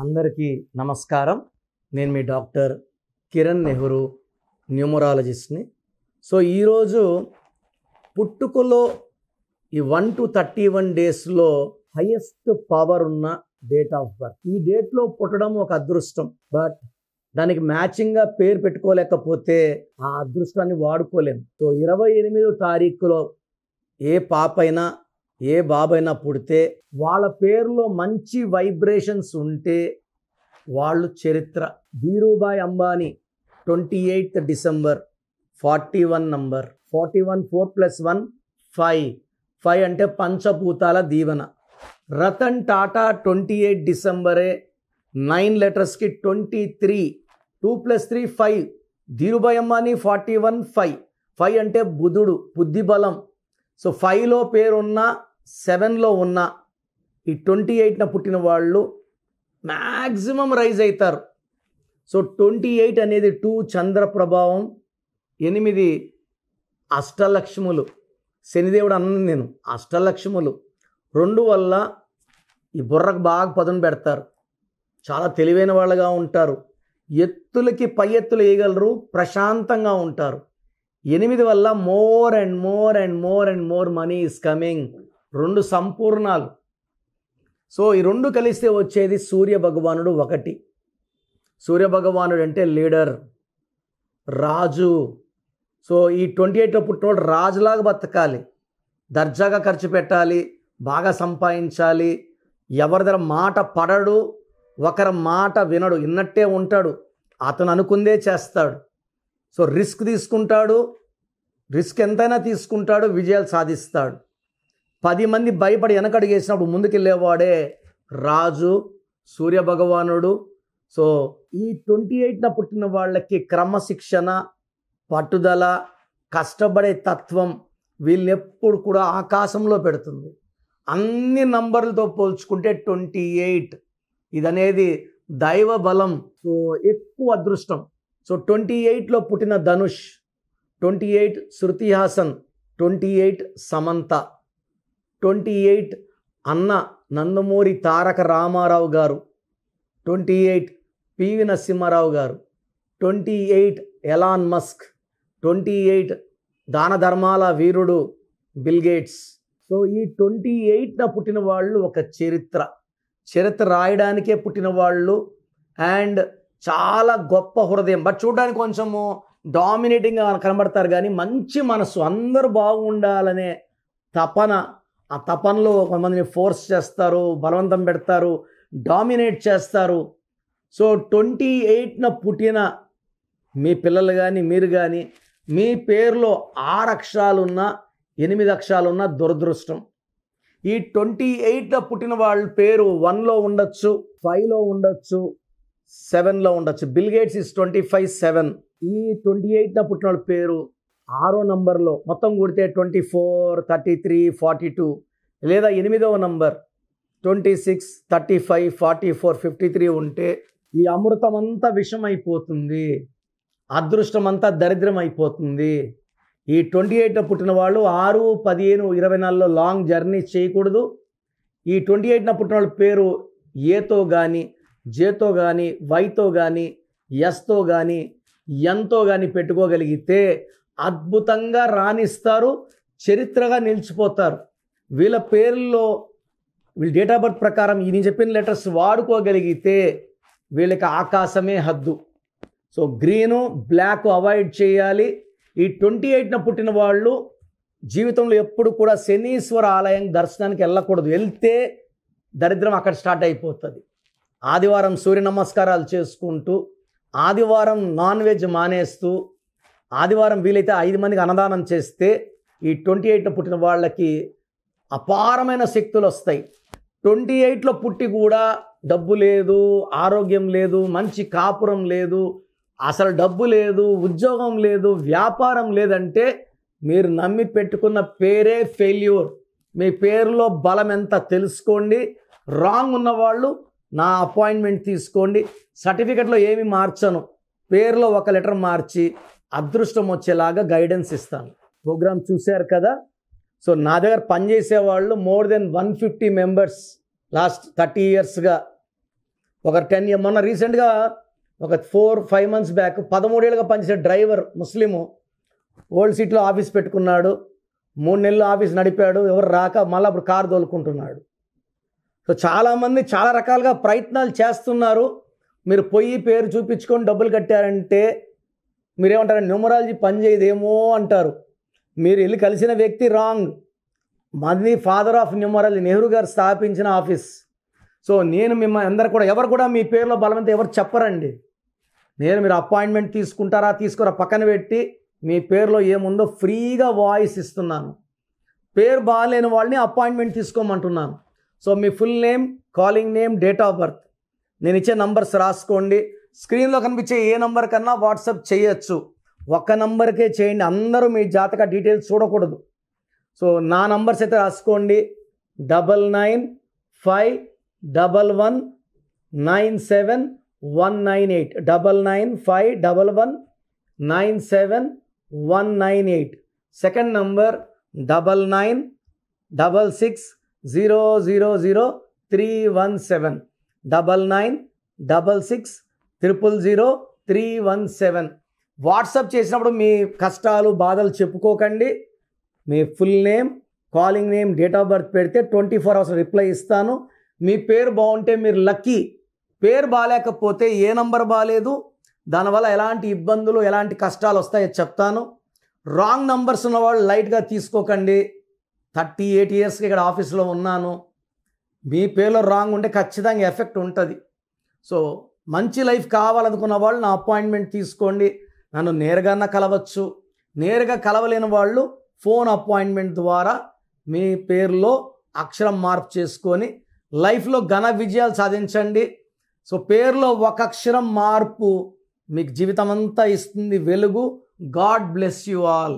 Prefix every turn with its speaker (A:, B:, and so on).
A: అందరికీ నమస్కారం. నేను మీ డాక్టర్ కిరణ్ నెహ్రూ, న్యూమరాలజిస్ట్ని. సో ఈరోజు పుట్టుకలో ఈ 1 to 31 డేస్లో హైయెస్ట్ పవర్ ఉన్న డేట్ ఆఫ్ బర్త్. ఈ డేట్లో పుట్టడం ఒక అదృష్టం, బట్ దానికి మ్యాచింగ్గా పేరు పెట్టుకోలేకపోతే ఆ అదృష్టాన్ని వాడుకోలేము. సో 28వ తారీఖులో ఏ పాపైనా ఏ బాబైనా పుడితే వాళ్ళ పేరులో మంచి వైబ్రేషన్స్ ఉంటే వాళ్ళు చరిత్ర. Dhirubhai Ambani 28th December 41 number. 41 4 + 1 5. 5 అంటే పంచభూతాల దీవెన. రతన్ టాటా 28 డిసెంబరే 9 లెటర్స్కి 23. 2 + 3 5. ధీరుభాయ్ అంబానీ 41 5. 5 అంటే బుధుడు, బుద్ధి బలం. సో 5లో పేరున్న 7లో ఉన్న ఈ 28న పుట్టిన వాళ్ళు మ్యాక్సిమం రైజ్ అవుతారు. సో 28 అనేది 2 చంద్ర ప్రభావం, 8 అష్టలక్ష్ములు. శనిదేవుడు అన్నది నేను అష్టలక్ష్ములు 2 వల్ల ఈ బుర్రకు బాగా పదును పెడతారు, చాలా తెలివైన వాళ్ళగా ఉంటారు, ఎత్తులకి పై ఎత్తులు వేయగలరు, ప్రశాంతంగా ఉంటారు. 8 వల్ల more and more and more and more money is coming. 2 సంపూర్ణాలు. సో ఈ 2 కలిస్తే వచ్చేది సూర్య భగవానుడు 1. సూర్య భగవానుడు అంటే లీడర్, రాజు. సో ఈ 28లో పుట్టినోడు రాజులాగా బతకాలి, దర్జాగా ఖర్చు పెట్టాలి, బాగా సంపాదించాలి, ఎవరి దగ్గర మాట పడడు, ఒకరి మాట వినడు, విన్నట్టే ఉంటాడు, అతను అనుకుందే చేస్తాడు. సో రిస్క్ తీసుకుంటాడు, రిస్క్ ఎంతైనా తీసుకుంటాడు, విజయాలు సాధిస్తాడు. 10 మంది భయపడి వెనకడుగేసినప్పుడు ముందుకెళ్ళేవాడే రాజు, సూర్య భగవానుడు. సో ఈ 28న పుట్టిన వాళ్ళకి క్రమశిక్షణ, పట్టుదల, కష్టపడే తత్వం వీళ్ళని ఎప్పుడు కూడా ఆకాశంలో పెడుతుంది. అన్ని నంబర్లతో పోల్చుకుంటే 28 ఇదనేది దైవ బలం. సో ఎక్కువ అదృష్టం. సో 28లో పుట్టిన ధనుష్, 28 శృతి హాసన్, 28 సమంత, 28 అన్న నందమూరి తారక రామారావు గారు, 28 పివి నరసింహారావు గారు, 28 ఎలాన్ మస్క్, 28 దాన ధర్మాల వీరుడు బిల్ గేట్స్. సో ఈ 28న పుట్టిన వాళ్ళు ఒక చరిత్ర రాయడానికే పుట్టిన వాళ్ళు. అండ్ చాలా గొప్ప హృదయం, బట్ చూడడానికి కొంచెము డామినేటింగ్గా కనబడతారు, కానీ మంచి మనసు, అందరూ బాగుండాలనే తపన. ఆ తపనలో కొంతమందిని ఫోర్స్ చేస్తారు, బలవంతం పెడతారు, డామినేట్ చేస్తారు. సో 28న పుట్టిన మీ పిల్లలు కానీ మీరు కానీ మీ పేరులో 6 అక్షరాలున్నా 8 అక్షరాలున్నా దురదృష్టం. ఈ 28లో పుట్టిన వాళ్ళ పేరు 1లో ఉండొచ్చు, 5లో ఉండొచ్చు, 7లో ఉండొచ్చు. Bill gates is 25 7. ఈ 28న పుట్టిన వాళ్ళ పేరు 6వ నంబర్లో మొత్తం కూడితే 24 33 42, లేదా 8వ నంబర్ 26 35 44 53 ఉంటే ఈ అమృతం అంతా విషం అయిపోతుంది, అదృష్టం అంతా దరిద్రం అయిపోతుంది. ఈ 28లో పుట్టిన వాళ్ళు 6 15 24లో లాంగ్ జర్నీ చేయకూడదు. ఈ 28న పుట్టిన వాళ్ళ పేరు ఏతో కానీ, జేతో కానీ, వైతో కానీ, ఎస్తో కానీ, ఎంతో కానీ పెట్టుకోగలిగితే అద్భుతంగా రాణిస్తారు, చరిత్రగా నిలిచిపోతారు. వీళ్ళ పేర్లలో వీళ్ళ డేట్ ఆఫ్ బర్త్ ప్రకారం ఈ నేను చెప్పిన లెటర్స్ వాడుకోగలిగితే వీళ్ళకి ఆకాశమే హద్దు. సో గ్రీను బ్లాక్ అవాయిడ్ చేయాలి. ఈ 28న పుట్టిన వాళ్ళు జీవితంలో ఎప్పుడు కూడా శనీశ్వర ఆలయం దర్శనానికి వెళ్ళకూడదు, వెళ్తే దరిద్రం అక్కడ స్టార్ట్ అయిపోతుంది. ఆదివారం సూర్య నమస్కారాలు చేసుకుంటూ, ఆదివారం నాన్ వెజ్ మానేస్తూ, ఆదివారం వీలైతే 5 మందికి అన్నదానం చేస్తే ఈ 28లో పుట్టిన వాళ్ళకి అపారమైన శక్తులు వస్తాయి. 28లో పుట్టి కూడా డబ్బు లేదు, ఆరోగ్యం లేదు, మంచి కాపురం లేదు, అసలు డబ్బు లేదు, ఉద్యోగం లేదు, వ్యాపారం లేదంటే మీరు నమ్మి పెట్టుకున్న పేరే ఫెయిల్యూర్. మీ పేరులో బలం ఎంత తెలుసుకోండి. రాంగ్ ఉన్నవాళ్ళు నా అపాయింట్మెంట్ తీసుకోండి. సర్టిఫికెట్లో ఏమి మార్చను, పేరులో ఒక లెటర్ మార్చి అదృష్టం వచ్చేలాగా గైడెన్స్ ఇస్తాను. ప్రోగ్రామ్ చూశారు కదా. సో నా దగ్గర పనిచేసే వాళ్ళు మోర్ దెన్ 150 మెంబర్స్ లాస్ట్ 30 ఇయర్స్గా ఒక 10 మొన్న రీసెంట్గా ఒక 4-5 months బ్యాక్ 13 ఏళ్ళుగా పనిచేసే డ్రైవర్ ముస్లిము ఓల్డ్ సిటీలో ఆఫీస్ పెట్టుకున్నాడు. 3 నెలలు ఆఫీస్ నడిపాడు, ఎవరు రాక మళ్ళీ అప్పుడు కారు తోలుకుంటున్నాడు. సో చాలామంది చాలా రకాలుగా ప్రయత్నాలు చేస్తున్నారు. మీరు పొయ్యి పేరు చూపించుకొని డబ్బులు కట్టారంటే మీరేమంటారు, న్యూమరాలజీ పనిచేయదేమో అంటారు. మీరు వెళ్ళి కలిసిన వ్యక్తి రాంగ్. మాది ఫాదర్ ఆఫ్ న్యూమరాలజీ, నెహ్రూ గారు స్థాపించిన ఆఫీస్. సో నేను మిమ్మల్ని అందరు కూడా ఎవరు కూడా మీ పేరులో బలవంతం ఎవరు చెప్పరండి. మీరు అపాయింట్మెంట్ తీసుకుంటారా తీసుకోరా పక్కన పెట్టి మీ పేరులో ఏముందో ఫ్రీగా వాయిస్ ఇస్తున్నాను. పేరు బాగాలేని వాళ్ళని అపాయింట్మెంట్ తీసుకోమంటున్నాను. సో మీ full name, calling name, date of birth, నేను ఇచ్చే నంబర్స్ రాసుకోండి. స్క్రీన్లో కనిపించే ఏ నంబర్ కన్నా వాట్సాప్ చేయొచ్చు. ఒక్క నంబర్కే చేయండి, అందరూ మీ జాతక డీటెయిల్స్ చూడకూడదు. సో నా నంబర్స్ అయితే రాసుకోండి. 9951197198 9951197198. Second number 9966000317 9966000317. వాట్సాప్ చేసినప్పుడు మీ కష్టాలు బాధలు చెప్పుకోకండి. మీ full name, calling name, date of birth పెడితే 24 hours రిప్లై ఇస్తాను. మీ పేరు బాగుంటే మీరు లక్కీ. పేరు బాగాలేకపోతే ఏ నంబర్ బాగాలేదు, దానివల్ల ఎలాంటి ఇబ్బందులు ఎలాంటి కష్టాలు వస్తాయో చెప్తాను. రాంగ్ నంబర్స్ ఉన్నవాళ్ళు లైట్గా తీసుకోకండి. 38 yearsకి ఇక్కడ ఆఫీస్లో ఉన్నాను. మీ పేరులో రాంగ్ ఉంటే ఖచ్చితంగా ఎఫెక్ట్ ఉంటుంది. సో మంచి లైఫ్ కావాలనుకున్న వాళ్ళు నా అపాయింట్మెంట్ తీసుకోండి. నన్ను నేరుగా కలవచ్చు. నేరుగా కలవలేని వాళ్ళు ఫోన్ అపాయింట్మెంట్ ద్వారా మీ పేరులో అక్షరం మార్పు చేసుకొని లైఫ్లో ఘన విజయాలు సాధించండి. సో పేరులో ఒక అక్షరం మార్పు మీకు జీవితం అంతా ఇస్తుంది వెలుగు. God bless you all.